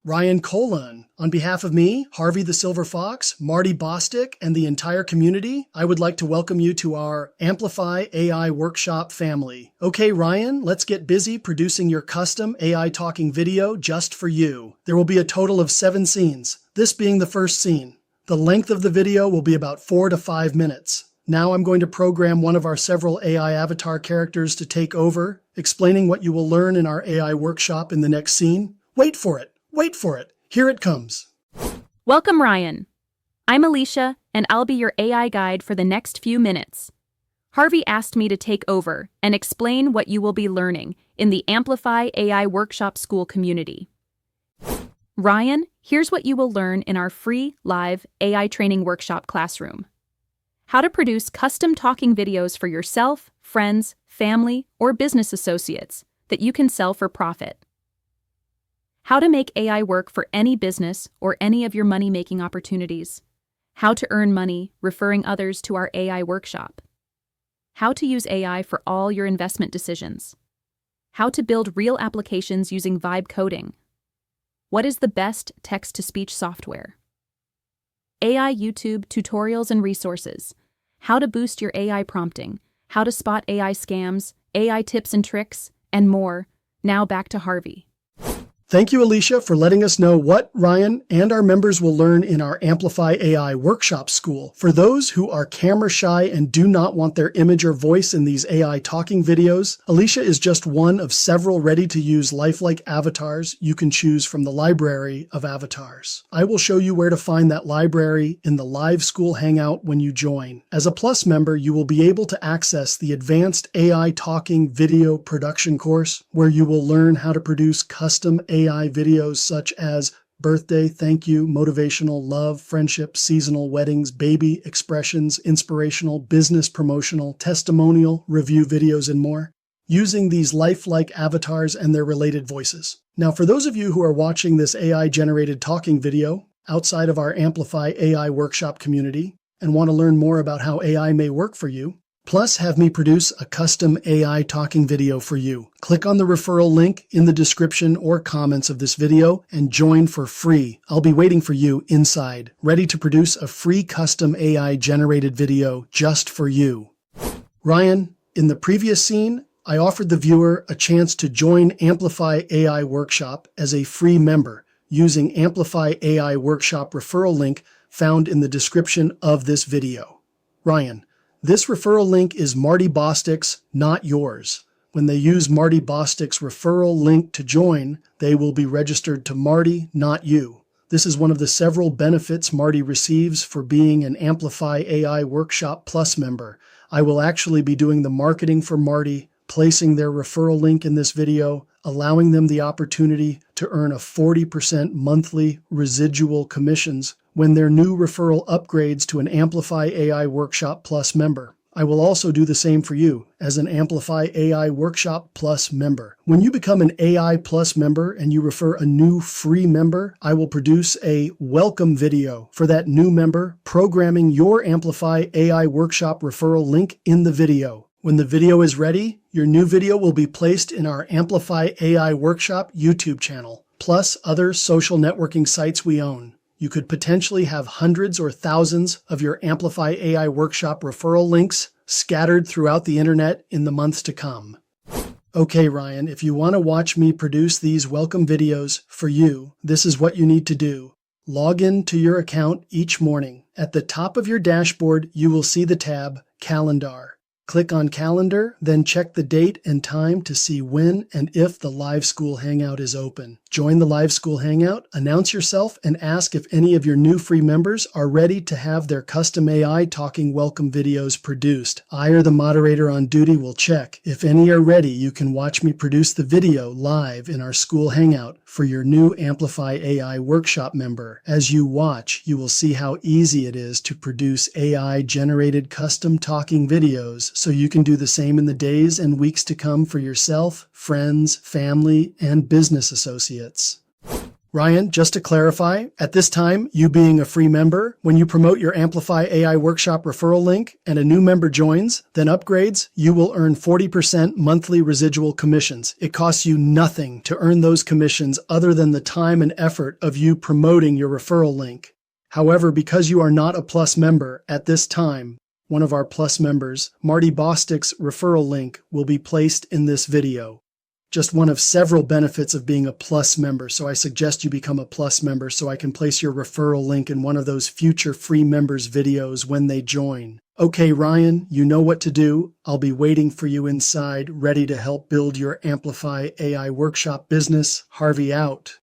Ryan Colon. On behalf of me, Harvey the Silver Fox, Marty Bostic, and the entire community, I would like to welcome you to our Amplify AI workshop family. Okay, Ryan, let's get busy producing your custom AI talking video just for you. There will be a total of 7 scenes, this being the first scene. The length of the video will be about 4 to 5 minutes. Now I'm going to program one of our several AI avatar characters to take over, explaining what you will learn in our AI workshop in the next scene. Wait for it. Wait for it. Here it comes. Welcome, Ryan. I'm Alicia, and I'll be your AI guide for the next few minutes. Harvey asked me to take over and explain what you will be learning in the Amplify AI Workshop School community. Ryan, here's what you will learn in our free, live AI training workshop classroom. How to produce custom talking videos for yourself, friends, family, or business associates that you can sell for profit. How to make AI work for any business or any of your money-making opportunities. How to earn money referring others to our AI workshop. How to use AI for all your investment decisions. How to build real applications using vibe coding. What is the best text-to-speech software? AI YouTube tutorials and resources. How to boost your AI prompting. How to spot AI scams, AI tips and tricks, and more. Now back to Harvey. Thank you, Alicia, for letting us know what Ryan and our members will learn in our Amplify AI Workshop School. For those who are camera shy and do not want their image or voice in these AI talking videos, Alicia is just one of several ready-to-use lifelike avatars you can choose from the library of avatars. I will show you where to find that library in the live school hangout when you join. As a Plus member, you will be able to access the Advanced AI Talking Video Production course, where you will learn how to produce custom AI videos such as birthday, thank you, motivational, love, friendship, seasonal, weddings, baby, expressions, inspirational, business promotional, testimonial, review videos, and more, using these lifelike avatars and their related voices. Now, for those of you who are watching this AI-generated talking video outside of our Amplify AI workshop community and want to learn more about how AI may work for you, plus have me produce a custom AI talking video for you. Click on the referral link in the description or comments of this video and join for free. I'll be waiting for you inside, ready to produce a free custom AI generated video just for you. Ryan, in the previous scene, I offered the viewer a chance to join Amplify AI Workshop as a free member using Amplify AI Workshop referral link found in the description of this video. Ryan, this referral link is Marty Bostic's, not yours. When they use Marty Bostic's referral link to join, they will be registered to Marty, not you. This is one of the several benefits Marty receives for being an Amplify AI Workshop Plus member. I will actually be doing the marketing for Marty, placing their referral link in this video, allowing them the opportunity to earn a 40% monthly residual commissions when their new referral upgrades to an Amplify AI Workshop Plus member. I will also do the same for you as an Amplify AI Workshop Plus member. When you become an AI Plus member and you refer a new free member, I will produce a welcome video for that new member, programming your Amplify AI Workshop referral link in the video. When the video is ready, your new video will be placed in our Amplify AI Workshop YouTube channel, plus other social networking sites we own. You could potentially have hundreds or thousands of your Amplify AI Workshop referral links scattered throughout the internet in the months to come. Okay, Ryan, if you want to watch me produce these welcome videos for you, this is what you need to do. Log in to your account each morning. At the top of your dashboard, you will see the tab Calendar. Click on Calendar, then check the date and time to see when and if the Live School Hangout is open. Join the Live School Hangout, announce yourself, and ask if any of your new free members are ready to have their custom AI talking welcome videos produced. I or the moderator on duty will check. If any are ready, you can watch me produce the video live in our school hangout for your new Amplify AI Workshop member. As you watch, you will see how easy it is to produce AI-generated custom talking videos so you can do the same in the days and weeks to come for yourself, friends, family, and business associates. Ryan, just to clarify, at this time, you being a free member, when you promote your Amplify AI Workshop referral link and a new member joins, then upgrades, you will earn 40% monthly residual commissions. It costs you nothing to earn those commissions other than the time and effort of you promoting your referral link. However, because you are not a Plus member at this time, one of our Plus members, Marty Bostick's referral link will be placed in this video. Just one of several benefits of being a Plus member, so I suggest you become a Plus member so I can place your referral link in one of those future free members videos when they join. Okay, Ryan, you know what to do. I'll be waiting for you inside, ready to help build your Amplify AI Workshop business. Harvey out.